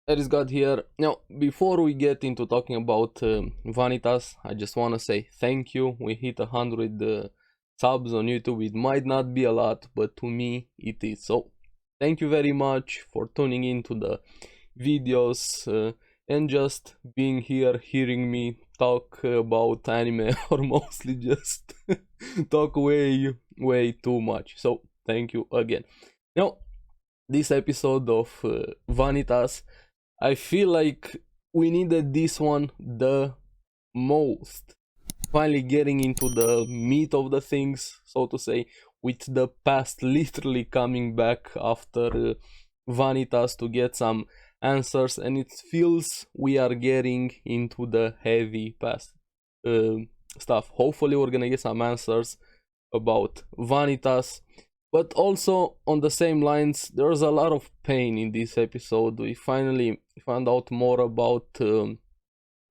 ARESxGOD here. Now, before we get into talking about Vanitas, I just want to say thank you. We hit 100 subs on YouTube. It might not be a lot, but to me it is. So, thank you very much for tuning into the videos and just being here, hearing me talk about anime, or mostly just talk way too much. So, thank you again. Now, this episode of Vanitas, I feel like we needed this one the most. Finally getting into the meat of the things, so to say, with the past literally coming back after Vanitas to get some answers, and it feels we are getting into the heavy past stuff. Hopefully we're gonna get some answers about Vanitas, but also on the same lines, there's a lot of pain in this episode. We finally found out more about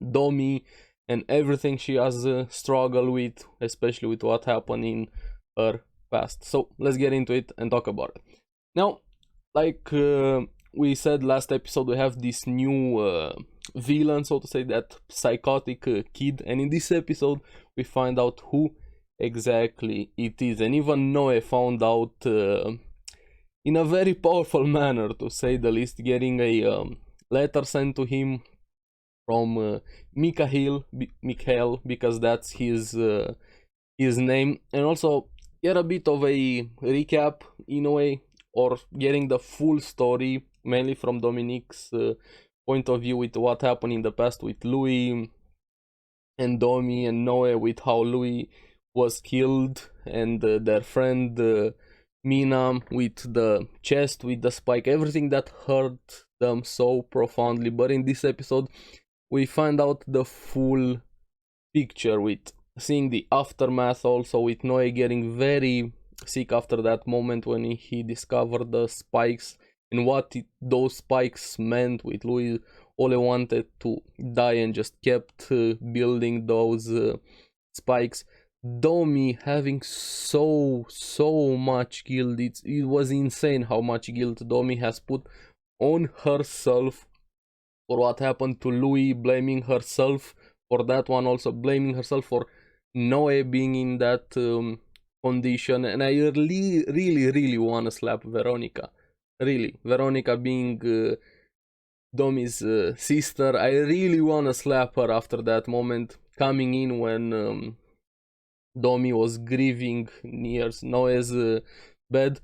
Domi and everything she has struggled with, especially with what happened in her past. So let's get into it and talk about it. Now, like we said last episode, we have this new villain, so to say, that psychotic kid, and in this episode we find out who exactly it is, and even Noe found out in a very powerful manner, to say the least, getting a letter sent to him from Mikhail, because that's his name, and also get a bit of a recap in a way, or getting the full story, mainly from Dominique's point of view, with what happened in the past with Louis and Domi and Noe, with how Louis was killed, and their friend Mina with the chest with the spike, everything that hurt them so profoundly. But in this episode we find out the full picture, with seeing the aftermath, also with Noe getting very sick after that moment when he discovered the spikes, and what those spikes meant, with Louis only wanted to die and just kept building those spikes. Domi having so much guilt. It was insane how much guilt Domi has put on herself for what happened to Louis, blaming herself for that one, also blaming herself for Noe being in that condition. And I really wanna slap Veronica. Really, Veronica being Domi's sister, I really wanna slap her after that moment, coming in when Domi was grieving near Noe's bed.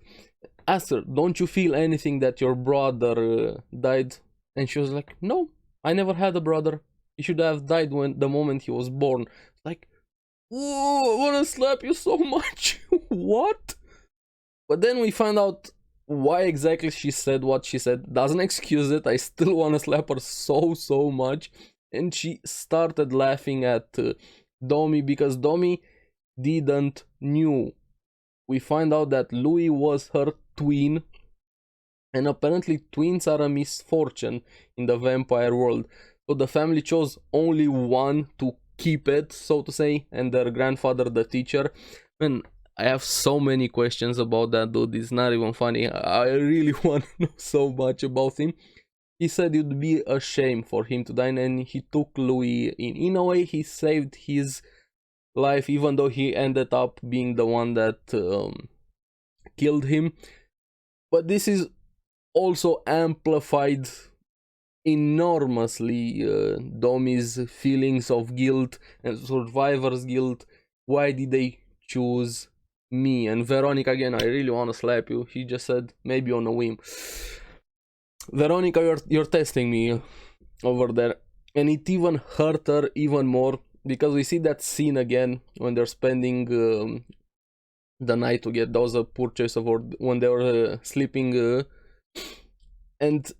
Asked her, "Don't you feel anything that your brother died?" And she was like, "No, I never had a brother. He should have died when the moment he was born." Like, whoa, I wanna slap you so much. What? But then we find out why exactly she said what she said. Doesn't excuse it. I still wanna slap her so much. And she started laughing at Domi, because Domi didn't knew. We find out that Louis was her twin, and apparently twins are a misfortune in the vampire world. So the family chose only one to keep it, so to say, and their grandfather, the teacher. And I have so many questions about that dude. It's not even funny. I really want to know so much about him. He said it would be a shame for him to die, and he took Louis in. In a way, he saved his life, even though he ended up being the one that killed him. But this is also amplified enormously Domi's feelings of guilt and survivor's guilt. Why did they choose me? And Veronica, again, I really want to slap you. He just said maybe on a whim. Veronica, you're testing me over there. And it even hurt her even more, because we see that scene again when they're spending the night together. That was a poor choice of word, when they were sleeping, and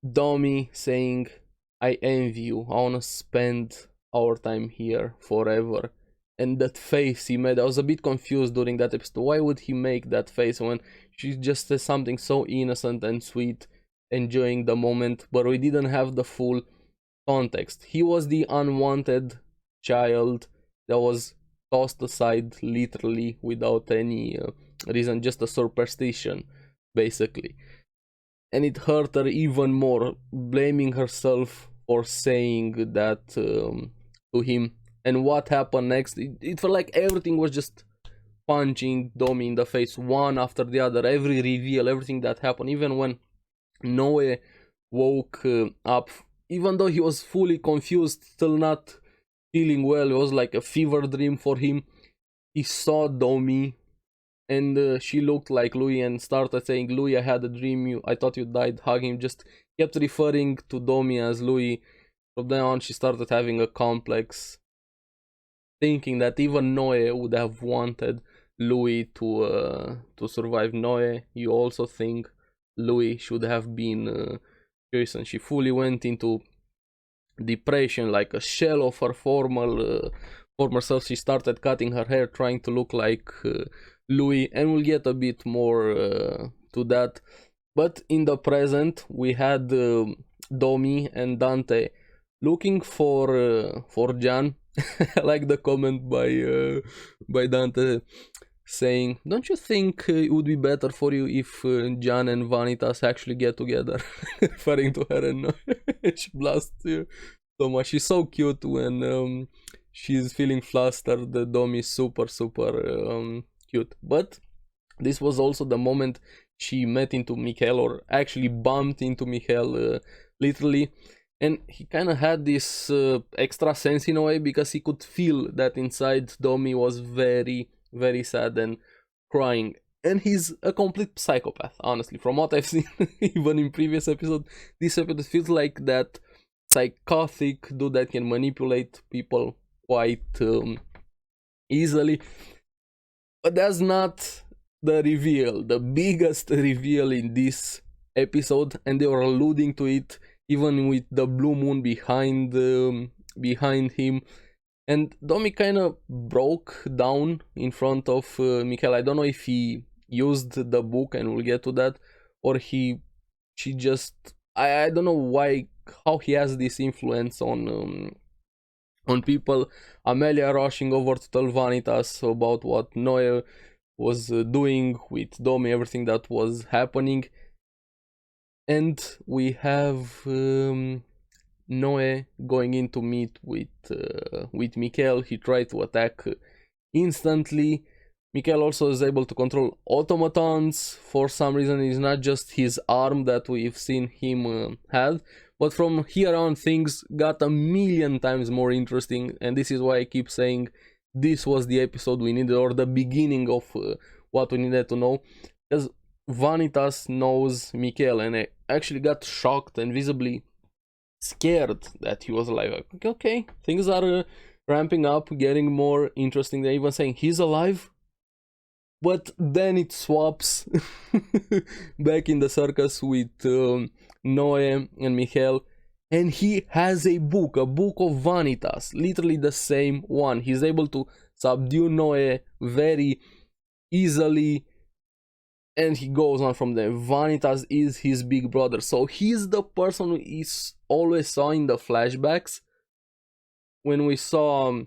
Domi saying, "I envy you, I wanna spend our time here forever." And that face he made, I was a bit confused during that episode. Why would he make that face when she just says something so innocent and sweet, enjoying the moment? But we didn't have the full context. He was the unwanted child that was tossed aside literally without any reason, just a superstition, basically. and it hurt her even more, blaming herself for saying that to him. And what happened next, it felt like everything was just punching Domi in the face one after the other. Every reveal, everything that happened, even when Noe woke up, even though he was fully confused, still not feeling well, it was like a fever dream for him. He saw Domi, and she looked like Louis and started saying, "Louis, I had a dream, I thought you died," hugging him, just kept referring to Domi as Louis. From then on, she started having a complex, thinking that even Noe would have wanted Louis to survive. Noe, you also think Louis should have been chosen. She fully went into depression, like a shell of her former self. She started cutting her hair, trying to look like Louis, and we'll get a bit more to that. But in the present, we had Domi and Dante looking for Jan. I like the comment by Dante saying, "Don't you think it would be better for you if Jan and Vanitas actually get together?" Referring to her, and she blasts you so much. She's so cute when she's feeling flustered. The Domi is super cute. But this was also the moment she met into Mikhail, or actually bumped into Mikhail, literally. And he kind of had this extra sense in a way, because he could feel that inside Domi was very sad and crying. And he's a complete psychopath, honestly. From what I've seen, even in previous episodes, this episode feels like that psychotic dude that can manipulate people quite easily. But that's not the reveal, the biggest reveal in this episode, and they were alluding to it even with the blue moon behind him. And Domi kind of broke down in front of Mikhail. I don't know if he used the book, and we'll get to that, or she just, I don't know how he has this influence on people. Amelia rushing over to tell Vanitas about what Noe was doing with Domi, everything that was happening. And we have Noe going in to meet with Mikhail. He tried to attack instantly. Mikhail also is able to control automatons for some reason. It's not just his arm that we've seen him have, but from here on things got a million times more interesting, and this is why I keep saying this was the episode we needed, or the beginning of what we needed to know, because Vanitas knows Mikhail, and I actually got shocked and visibly scared that he was alive. Okay, things are ramping up, getting more interesting. They're even saying he's alive. But then it swaps back in the circus with Noe and Mikhail, and he has a book of Vanitas, literally the same one. He's able to subdue Noe very easily, and he goes on from there. Vanitas is his big brother, so he's the person who is always saw in the flashbacks when we saw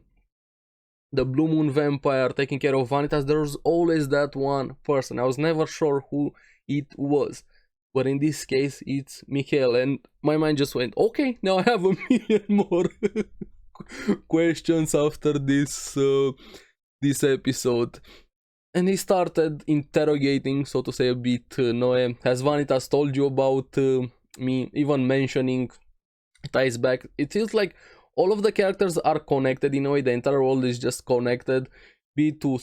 the Blue Moon Vampire taking care of Vanitas. There was always that one person. I was never sure who it was, but in this case it's Mikhail, and my mind just went, okay, now I have a million more questions after this episode. And he started interrogating, so to say, a bit Noe. Has Vanitas told you about me? Even mentioning ties back. It feels like all of the characters are connected in a way. The entire world is just connected, be it to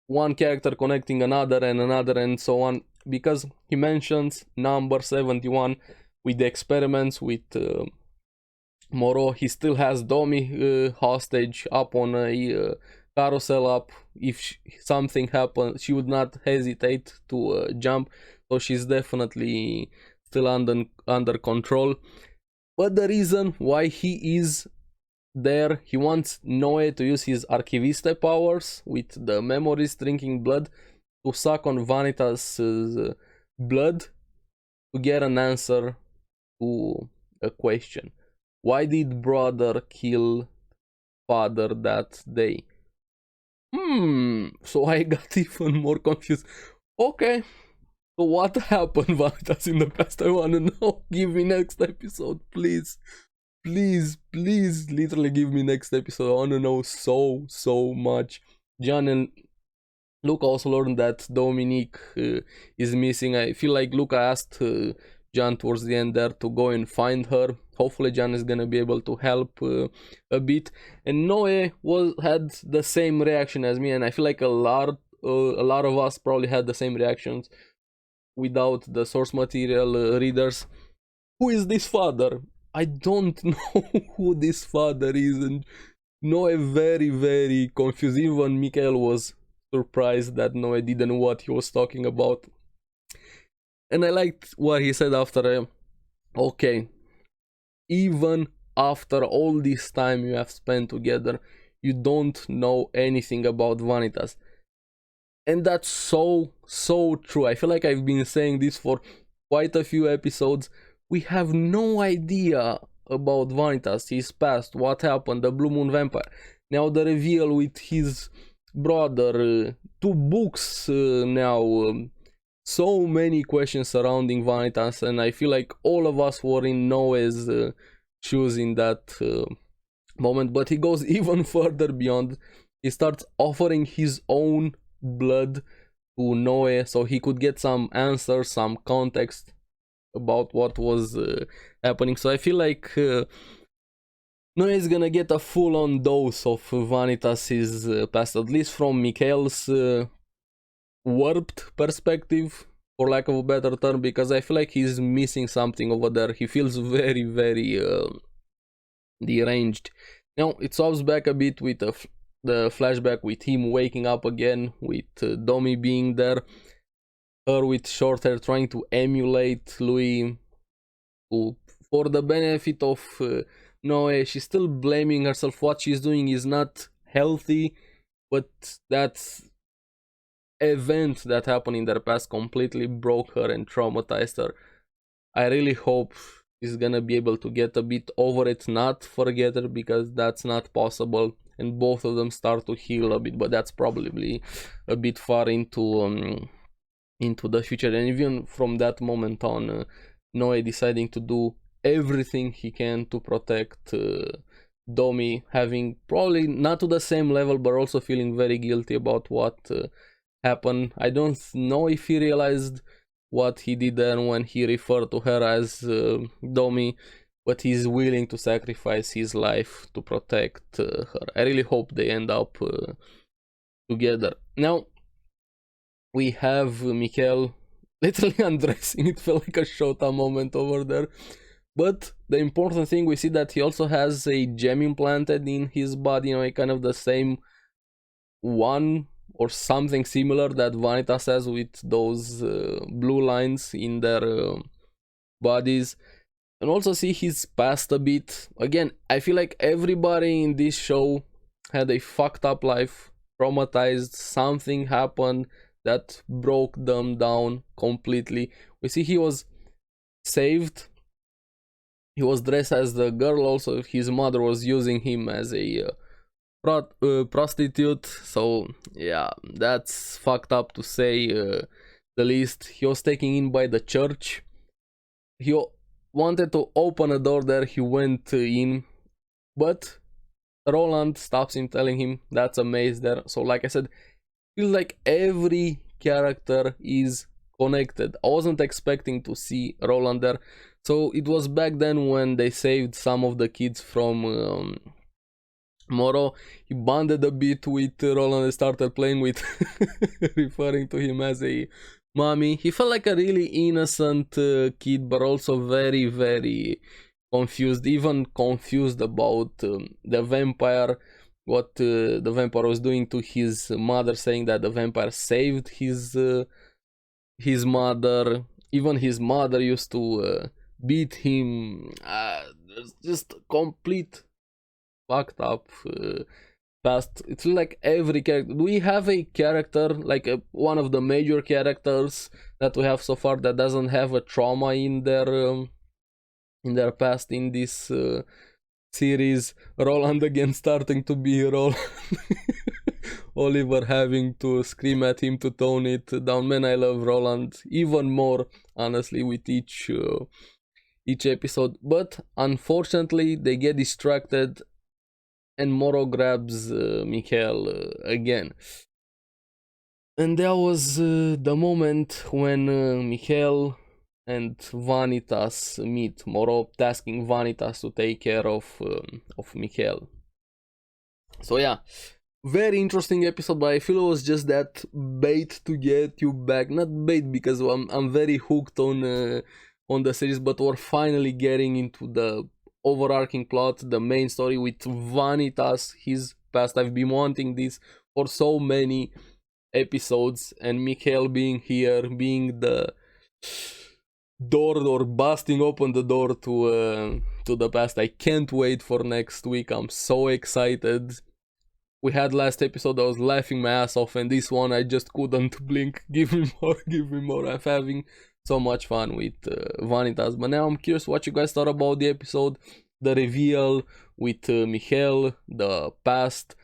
one character connecting another and so on, because he mentions number 71 with the experiments with Moreau. He still has Domi hostage up on a carousel up. If something happens, she would not hesitate to jump, so she's definitely still under control. But the reason why he is there, he wants Noe to use his Archiviste powers with the memories drinking blood to suck on Vanitas' blood to get an answer to a question. Why did brother kill father that day? So I got even more confused. Okay, So what happened, Vanitas, in the past? I wanna know. Give me next episode, please. Please, literally give me next episode. I wanna know so much. John and Luca also learned that Dominique is missing. I feel like Luca asked John towards the end there to go and find her. Hopefully John is gonna be able to help a bit. And Noe had the same reaction as me, and I feel like a lot of us probably had the same reactions without the source material readers. Who is this father? I don't know who this father is, and Noe very confused. Even Mikael was surprised that Noe didn't know what he was talking about. And I liked what he said after, okay, even after all this time you have spent together, you don't know anything about Vanitas. And that's so true. I feel like I've been saying this for quite a few episodes. We have no idea about Vanitas, his past, what happened, the Blue Moon Vampire. Now the reveal with his brother, 2 books now, so many questions surrounding Vanitas, and I feel like all of us were in Noe's shoes in that moment. But he goes even further beyond. He starts offering his own blood to Noe so he could get some answers, some context about what was happening. So I feel like Noe is gonna get a full-on dose of Vanitas' past, at least from Mikael's warped perspective, for lack of a better term, because I feel like he's missing something over there. He feels very deranged. Now it swaps back a bit with the flashback with him waking up again, with Domi being there, her with short hair trying to emulate Louis for the benefit of Noe. She's still blaming herself. What she's doing is not healthy, but that event that happened in their past completely broke her and traumatized her. I really hope she's gonna be able to get a bit over it, not forget her, because that's not possible, and both of them start to heal a bit, but that's probably a bit far into the future. And even from that moment on, Noe deciding to do everything he can to protect Domi, having probably not to the same level, but also feeling very guilty about what happened. I don't know if he realized what he did then when he referred to her as Domi, but he's willing to sacrifice his life to protect her. I really hope they end up together. Now we have Mikael literally undressing. It felt like a Shota moment over there. But the important thing, we see that he also has a gem implanted in his body, you know, kind of the same one or something similar that Vanitas has, with those blue lines in their bodies. And also see his past a bit. Again, I feel like everybody in this show had a fucked up life, traumatized, something happened that broke them down completely. We see he was saved. He was dressed as the girl. Also, his mother was using him as a prostitute. So yeah, that's fucked up to say the least. He was taken in by the church. He wanted to open a door there. He went in, but Roland stops him, telling him that's a maze there. So like I said, feels like every character is connected. I wasn't expecting to see Roland there. So it was back then when they saved some of the kids from Moro. He bonded a bit with Roland and started playing with referring to him as a mommy. He felt like a really innocent kid, but also very confused, even confused about the vampire, what the vampire was doing to his mother, saying that the vampire saved his mother. Even his mother used to beat him. Just complete fucked up past. It's like every character. Do we have a character, like one of the major characters that we have so far, that doesn't have a trauma in their past in this series? Roland again starting to be Roland. Oliver having to scream at him to tone it down. Man, I love Roland even more, honestly, with each episode. But unfortunately, they get distracted, and Moro grabs Mikhail again. And that was the moment when Mikhail and Vanitas meet. Moro tasking Vanitas to take care of Mikhail. So yeah, very interesting episode, but I feel it was just that bait to get you back. Not bait, because I'm very hooked on the series, but we're finally getting into the overarching plot, the main story with Vanitas, his past. I've been wanting this for so many episodes, and Mikhail being here, being the door or busting open the door to the past. I can't wait for next week. I'm so excited. We had last episode, I was laughing my ass off, and this one I just couldn't blink. Give me more, give me more. I'm having so much fun with Vanitas. But now I'm curious what you guys thought about the episode, the reveal with Mikhail, the past,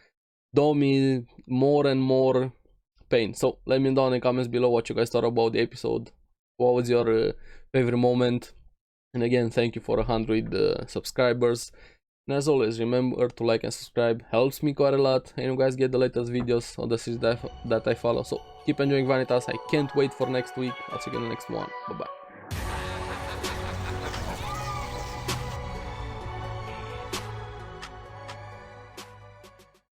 Domi, more and more pain. So let me know down in the comments below what you guys thought about the episode. What was your favorite moment? And again, thank you for 100 subscribers. And as always, remember to like and subscribe, helps me quite a lot, and you guys get the latest videos on the series that I follow. So keep enjoying Vanitas. I can't wait for next week. I'll see you in the next one. Bye bye.